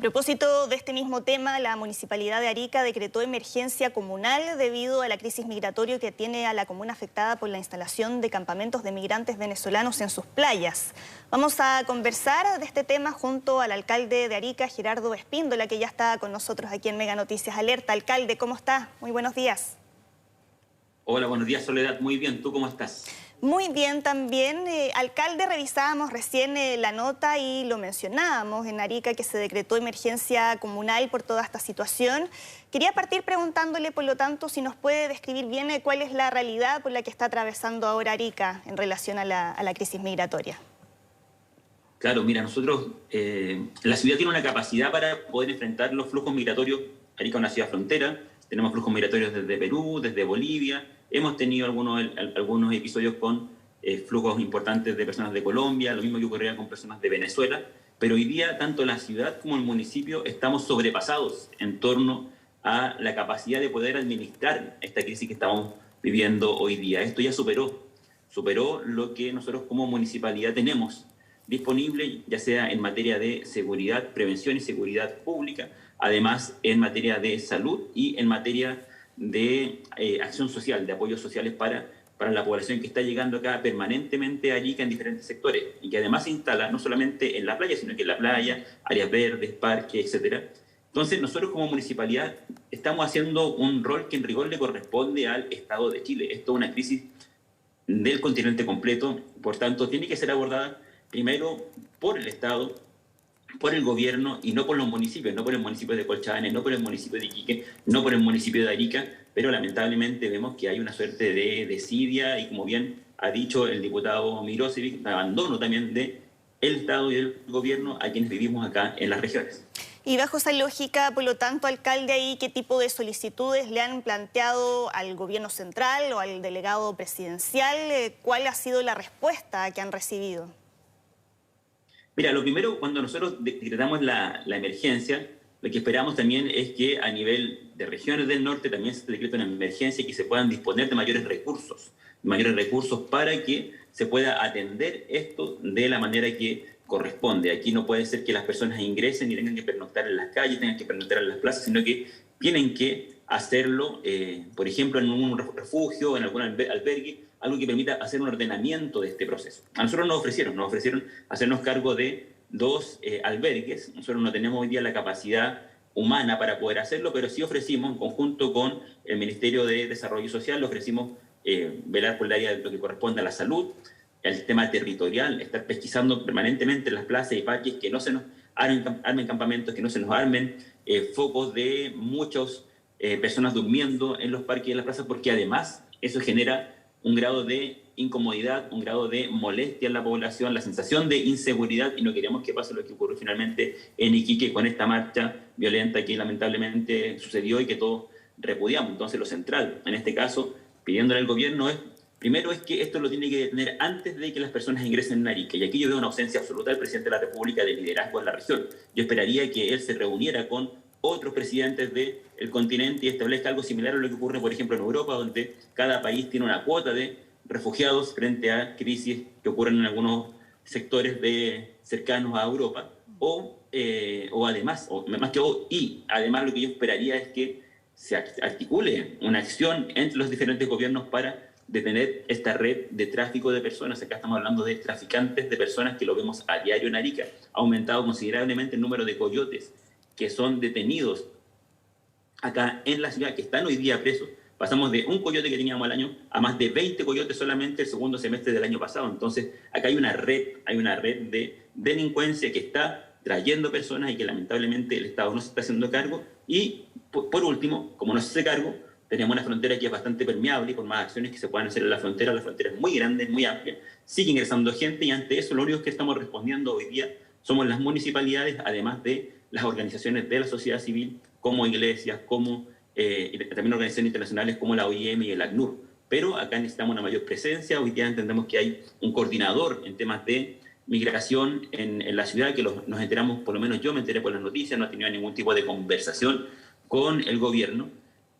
propósito de este mismo tema, la Municipalidad de Arica decretó emergencia comunal debido a la crisis migratoria que tiene a la comuna afectada por la instalación de campamentos de migrantes venezolanos en sus playas. Vamos a conversar de este tema junto al alcalde de Arica, Gerardo Espíndola, que ya está con nosotros aquí en Mega Noticias Alerta. Alcalde, ¿cómo está? Muy buenos días. Hola, buenos días, Soledad. Muy bien, ¿tú cómo estás? Muy bien también. Alcalde, revisábamos recién la nota y lo mencionábamos en Arica que se decretó emergencia comunal por toda esta situación. Quería partir preguntándole, por lo tanto, si nos puede describir bien cuál es la realidad por la que está atravesando ahora Arica en relación a la crisis migratoria. Claro, mira, nosotros, la ciudad tiene una capacidad para poder enfrentar los flujos migratorios. Arica es una ciudad frontera, tenemos flujos migratorios desde Perú, desde Bolivia. Hemos tenido algunos episodios con flujos importantes de personas de Colombia, lo mismo que ocurría con personas de Venezuela, pero hoy día tanto la ciudad como el municipio estamos sobrepasados en torno a la capacidad de poder administrar esta crisis que estamos viviendo hoy día. Esto ya superó lo que nosotros como municipalidad tenemos disponible, ya sea en materia de seguridad, prevención y seguridad pública, además en materia de salud y en materia de acción social, de apoyos sociales para la población que está llegando acá permanentemente a Arica en diferentes sectores y que además se instala no solamente en la playa, sino que en la playa, áreas verdes, parques, etc. Entonces nosotros como municipalidad estamos haciendo un rol que en rigor le corresponde al Estado de Chile. Esto es una crisis del continente completo, por tanto tiene que ser abordada primero por el Estado, por el gobierno y no por los municipios, no por el municipio de Colchane, no por el municipio de Iquique, no por el municipio de Arica, pero lamentablemente vemos que hay una suerte de desidia y, como bien ha dicho el diputado Mirosevic, abandono también del Estado y del gobierno a quienes vivimos acá en las regiones. Y bajo esa lógica, por lo tanto, alcalde, ahí, ¿qué tipo de solicitudes le han planteado al gobierno central o al delegado presidencial? ¿Cuál ha sido la respuesta que han recibido? Mira, lo primero, cuando nosotros decretamos la emergencia, lo que esperamos también es que a nivel de regiones del norte también se decrete una emergencia y que se puedan disponer de mayores recursos para que se pueda atender esto de la manera que corresponde. Aquí no puede ser que las personas ingresen y tengan que pernoctar en las calles, tengan que pernoctar en las plazas, sino que tienen que hacerlo, por ejemplo, en un refugio, en algún albergue, algo que permita hacer un ordenamiento de este proceso. A nosotros nos ofrecieron hacernos cargo de 2 albergues. Nosotros no tenemos hoy día la capacidad humana para poder hacerlo, pero sí ofrecimos, en conjunto con el Ministerio de Desarrollo Social, le ofrecimos velar por el área de lo que corresponde a la salud, el tema territorial, estar pesquisando permanentemente en las plazas y parques, que no se nos armen campamentos, que no se nos armen focos de muchas personas durmiendo en los parques y en las plazas, porque además eso genera un grado de incomodidad, un grado de molestia en la población, la sensación de inseguridad, y no queremos que pase lo que ocurrió finalmente en Iquique con esta marcha violenta que lamentablemente sucedió y que todos repudiamos. Entonces lo central, en este caso, pidiéndole al gobierno primero es que esto lo tiene que detener antes de que las personas ingresen en Arica. Y aquí yo veo una ausencia absoluta del presidente de la República de liderazgo en la región. Yo esperaría que él se reuniera con otros presidentes del continente y establezca algo similar a lo que ocurre, por ejemplo, en Europa, donde cada país tiene una cuota de refugiados frente a crisis que ocurren en algunos sectores cercanos a Europa, además lo que yo esperaría es que se articule una acción entre los diferentes gobiernos para detener esta red de tráfico de personas. Acá estamos hablando de traficantes de personas que lo vemos a diario en Arica. Ha aumentado considerablemente el número de coyotes que son detenidos acá en la ciudad, que están hoy día presos. Pasamos de un coyote que teníamos al año a más de 20 coyotes solamente el segundo semestre del año pasado. Entonces, acá hay una red de delincuencia que está trayendo personas y que lamentablemente el Estado no se está haciendo cargo. Y, por último, como no se hace cargo, tenemos una frontera que es bastante permeable y por más acciones que se puedan hacer en la frontera es muy grande, muy amplia, sigue ingresando gente y ante eso lo único que estamos respondiendo hoy día somos las municipalidades, además de las organizaciones de la sociedad civil, como iglesias, como también organizaciones internacionales como la OIM y el ACNUR. Pero acá necesitamos una mayor presencia. Hoy día entendemos que hay un coordinador en temas de migración en la ciudad, que nos enteramos, por lo menos yo me enteré por las noticias, no ha tenido ningún tipo de conversación con el gobierno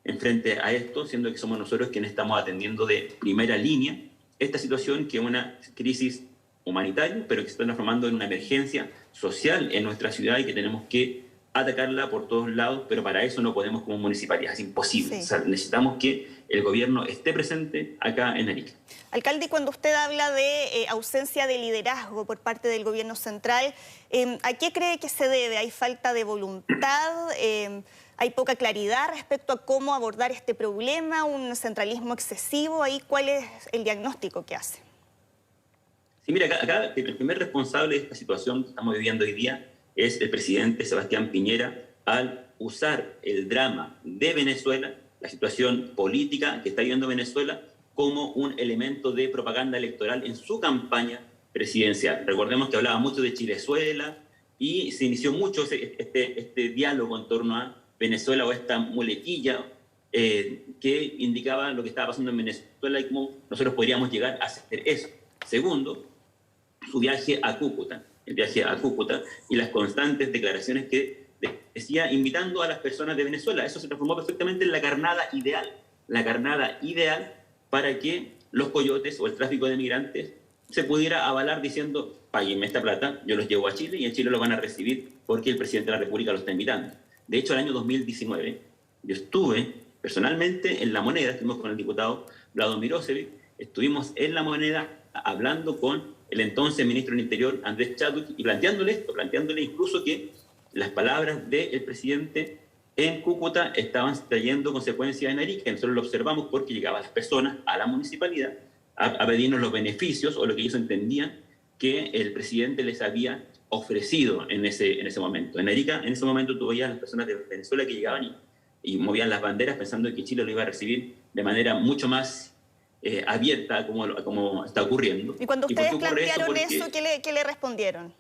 en frente a esto, siendo que somos nosotros quienes estamos atendiendo de primera línea esta situación, que es una crisis humanitaria, pero que se está transformando en una emergencia social en nuestra ciudad y que tenemos que atacarla por todos lados, pero para eso no podemos como municipalidad, es imposible. Sí. O sea, necesitamos que el gobierno esté presente acá en Arica. Alcalde, cuando usted habla de ausencia de liderazgo por parte del gobierno central, ¿a qué cree que se debe? ¿Hay falta de voluntad? ¿Hay poca claridad respecto a cómo abordar este problema? ¿Un centralismo excesivo? ¿Ahí cuál es el diagnóstico que hace? Sí, mira, acá el primer responsable de esta situación que estamos viviendo hoy día es el presidente Sebastián Piñera, al usar el drama de Venezuela, la situación política que está viviendo Venezuela, como un elemento de propaganda electoral en su campaña presidencial. Recordemos que hablaba mucho de Chilezuela y se inició mucho este diálogo en torno a Venezuela o esta muletilla que indicaba lo que estaba pasando en Venezuela y cómo nosotros podríamos llegar a hacer eso. Segundo, su viaje a Cúcuta, el viaje a Cúcuta y las constantes declaraciones que decía invitando a las personas de Venezuela. Eso se transformó perfectamente en la carnada ideal para que los coyotes o el tráfico de migrantes se pudiera avalar diciendo, páguenme esta plata, yo los llevo a Chile y en Chile los van a recibir porque el presidente de la República los está invitando. De hecho, el año 2019, yo estuve personalmente en La Moneda, estuvimos con el diputado Vlado Mirosevic, estuvimos en La Moneda hablando con el entonces ministro del Interior, Andrés Chadwick, y planteándole incluso que las palabras del presidente en Cúcuta estaban trayendo consecuencias en Arica. Nosotros lo observamos porque llegaban las personas a la municipalidad a pedirnos los beneficios o lo que ellos entendían que el presidente les había ofrecido en ese momento. En Arica, en ese momento, tú veías a las personas de Venezuela que llegaban y movían las banderas pensando que Chile lo iba a recibir de manera mucho más abierta como está ocurriendo. Y cuando ustedes plantearon eso, ¿qué le respondieron?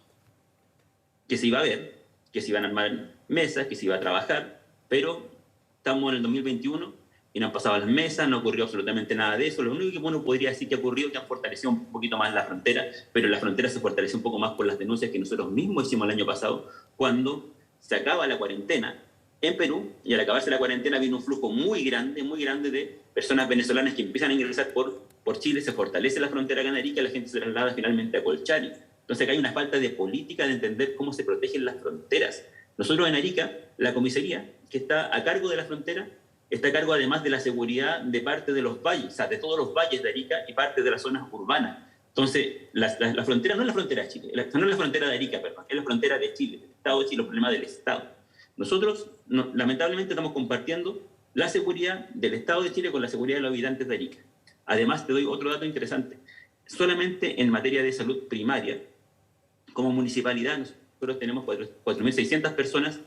Que se iba a ver, que se iban a armar mesas, que se iba a trabajar, pero estamos en el 2021 y no han pasado las mesas, no ocurrió absolutamente nada de eso. Lo único que uno podría decir que ha ocurrido es que han fortalecido un poquito más la frontera, pero la frontera se fortaleció un poco más por las denuncias que nosotros mismos hicimos el año pasado, cuando se acaba la cuarentena en Perú, y al acabarse la cuarentena vino un flujo muy grande de personas venezolanas que empiezan a ingresar por Chile, se fortalece la frontera canarica, la gente se traslada finalmente a Colchari. Entonces acá hay una falta de política de entender cómo se protegen las fronteras. Nosotros en Arica, la comisaría que está a cargo de la frontera, está a cargo además de la seguridad de parte de los valles, o sea, de todos los valles de Arica y parte de las zonas urbanas. Entonces, la frontera no es la frontera de Chile, no es la frontera de Arica, perdón, es la frontera de Chile, del Estado de Chile, los problemas del Estado. Nosotros, lamentablemente, estamos compartiendo la seguridad del Estado de Chile con la seguridad de los habitantes de Arica. Además, te doy otro dato interesante. Solamente en materia de salud primaria, como municipalidad, nosotros tenemos 4.600 personas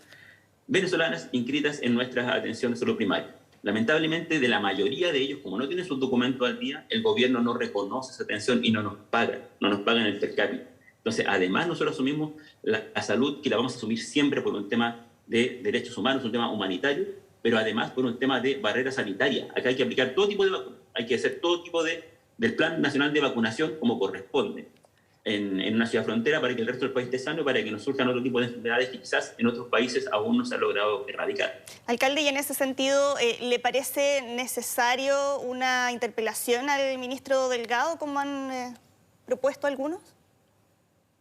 venezolanas inscritas en nuestra atención de salud primaria. Lamentablemente, de la mayoría de ellos, como no tienen sus documentos al día, el gobierno no reconoce esa atención y no nos pagan el per cápita. Entonces, además, nosotros asumimos la salud, que la vamos a asumir siempre por un tema de derechos humanos, un tema humanitario, pero además por un tema de barrera sanitaria. Acá hay que aplicar todo tipo de vacunas, hay que hacer todo tipo del Plan Nacional de Vacunación como corresponde en una ciudad frontera para que el resto del país esté sano, para que no surjan otro tipo de enfermedades que quizás en otros países aún no se ha logrado erradicar. Alcalde, y en ese sentido, ¿le parece necesario una interpelación al ministro Delgado, como han propuesto algunos?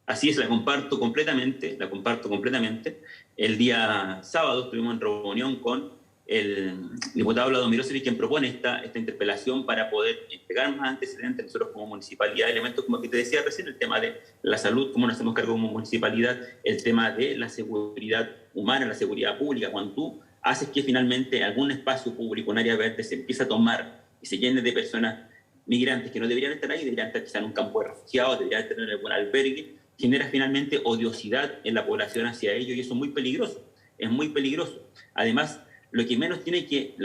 Así es, la comparto completamente. El día sábado estuvimos en reunión con el diputado Vlado Mirosevic, quien propone esta interpelación para poder entregar más antecedentes nosotros como municipalidad, elementos como que te decía recién, el tema de la salud, cómo nos hacemos cargo como municipalidad, el tema de la seguridad humana, la seguridad pública, cuando tú haces que finalmente algún espacio público, un área verde, se empieza a tomar y se llene de personas migrantes que no deberían estar ahí, deberían estar quizá en un campo de refugiados, deberían estar en algún albergue, genera finalmente odiosidad en la población hacia ellos y eso es muy peligroso, Además, lo que menos tiene que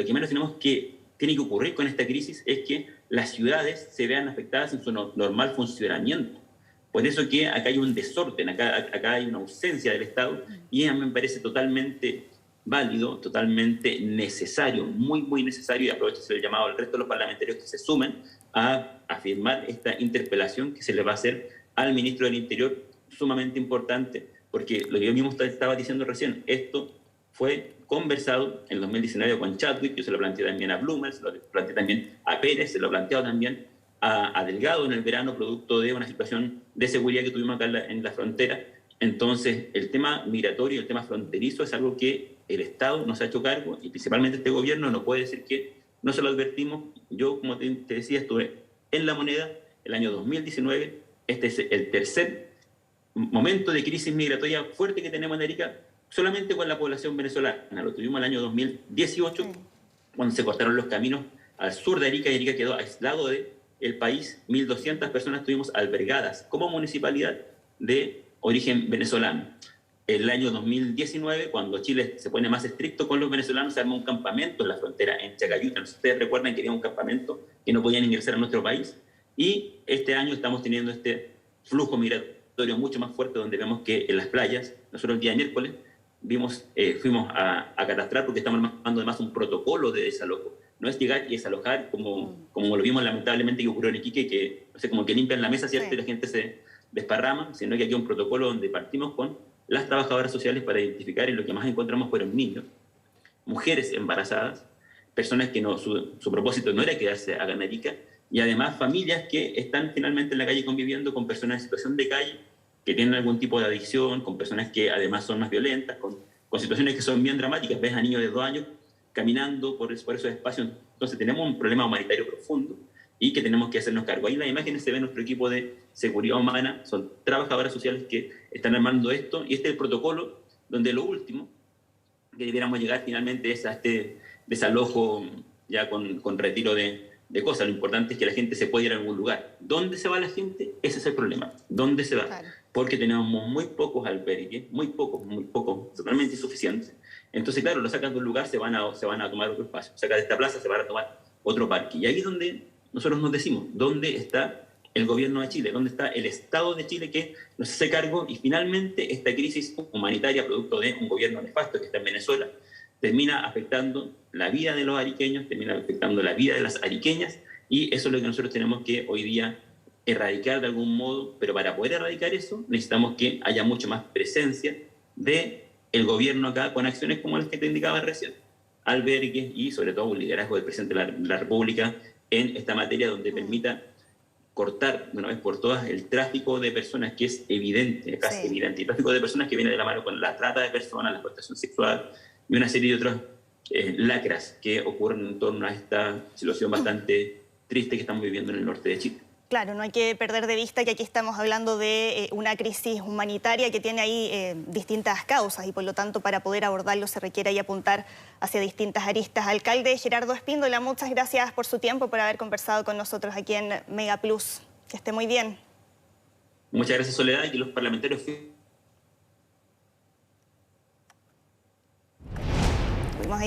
ocurrir con esta crisis es que las ciudades se vean afectadas en su normal funcionamiento. Por eso que acá hay un desorden, acá hay una ausencia del Estado y a mí me parece totalmente válido, totalmente necesario, muy, muy necesario, y aprovecho el llamado al resto de los parlamentarios que se sumen a firmar esta interpelación que se le va a hacer al ministro del Interior, sumamente importante, porque lo que yo mismo estaba diciendo recién, esto fue conversado en 2019 con Chadwick, yo se lo planteé también a Blumer, se lo planteé también a Pérez, se lo planteado también a Delgado en el verano, producto de una situación de seguridad que tuvimos acá en la frontera, Entonces, el tema migratorio, el tema fronterizo es algo que el Estado nos ha hecho cargo y principalmente este gobierno no puede decir que no se lo advertimos. Yo, como te decía, estuve en La Moneda el año 2019. Este es el tercer momento de crisis migratoria fuerte que tenemos en Arica, solamente con la población venezolana. Lo tuvimos el año 2018, cuando se cortaron los caminos al sur de Arica y Arica quedó aislado del país. 1.200 personas estuvimos albergadas como municipalidad de origen venezolano. El año 2019, cuando Chile se pone más estricto con los venezolanos, se arma un campamento en la frontera, en Chacayuta. Ustedes recuerdan que había un campamento que no podían ingresar a nuestro país. Y este año estamos teniendo este flujo migratorio mucho más fuerte, donde vemos que en las playas, nosotros el día miércoles fuimos a catastrar porque estamos armando además un protocolo de desalojo. No es llegar y desalojar como lo vimos lamentablemente que ocurrió en Iquique, que no sé, como que limpian la mesa, ¿cierto? Sí. Y la gente se desparrama, sino que aquí hay un protocolo donde partimos con las trabajadoras sociales para identificar, y lo que más encontramos fueron niños, mujeres embarazadas, personas que su propósito no era quedarse a Arica, y además familias que están finalmente en la calle conviviendo con personas en situación de calle, que tienen algún tipo de adicción, con personas que además son más violentas, con situaciones que son bien dramáticas. Ves a niños de 2 años caminando por esos espacios. Entonces tenemos un problema humanitario profundo y que tenemos que hacernos cargo. Ahí en las imágenes se ve nuestro equipo de seguridad humana, son trabajadoras sociales que están armando esto, y este es el protocolo donde lo último que debiéramos llegar finalmente es a este desalojo ya con retiro de cosas. Lo importante es que la gente se pueda ir a algún lugar. ¿Dónde se va la gente? Ese es el problema. ¿Dónde se va? Claro. Porque tenemos muy pocos albergues, muy pocos, totalmente insuficientes. Entonces, claro, lo sacan de un lugar, se van a tomar otro espacio. Sacan de esta plaza, se van a tomar otro parque. Y ahí es donde nosotros nos decimos, ¿dónde está el gobierno de Chile? ¿Dónde está el Estado de Chile que nos hace cargo? Y finalmente esta crisis humanitaria, producto de un gobierno nefasto que está en Venezuela, termina afectando la vida de los ariqueños, termina afectando la vida de las ariqueñas, y eso es lo que nosotros tenemos que hoy día erradicar de algún modo. Pero para poder erradicar eso necesitamos que haya mucho más presencia del gobierno acá, con acciones como las que te indicaba recién, albergues y sobre todo un liderazgo del presidente de la República en esta materia, donde permita cortar de una vez por todas el tráfico de personas, que es evidente, casi evidente, el tráfico de personas que viene de la mano con la trata de personas, la explotación sexual y una serie de otras lacras que ocurren en torno a esta situación bastante triste que estamos viviendo en el norte de Chile. Claro, no hay que perder de vista que aquí estamos hablando de una crisis humanitaria que tiene ahí distintas causas, y por lo tanto para poder abordarlo se requiere ahí apuntar hacia distintas aristas. Alcalde Gerardo Espíndola, muchas gracias por su tiempo, por haber conversado con nosotros aquí en Mega Plus. Que esté muy bien. Muchas gracias, Soledad, y que los parlamentarios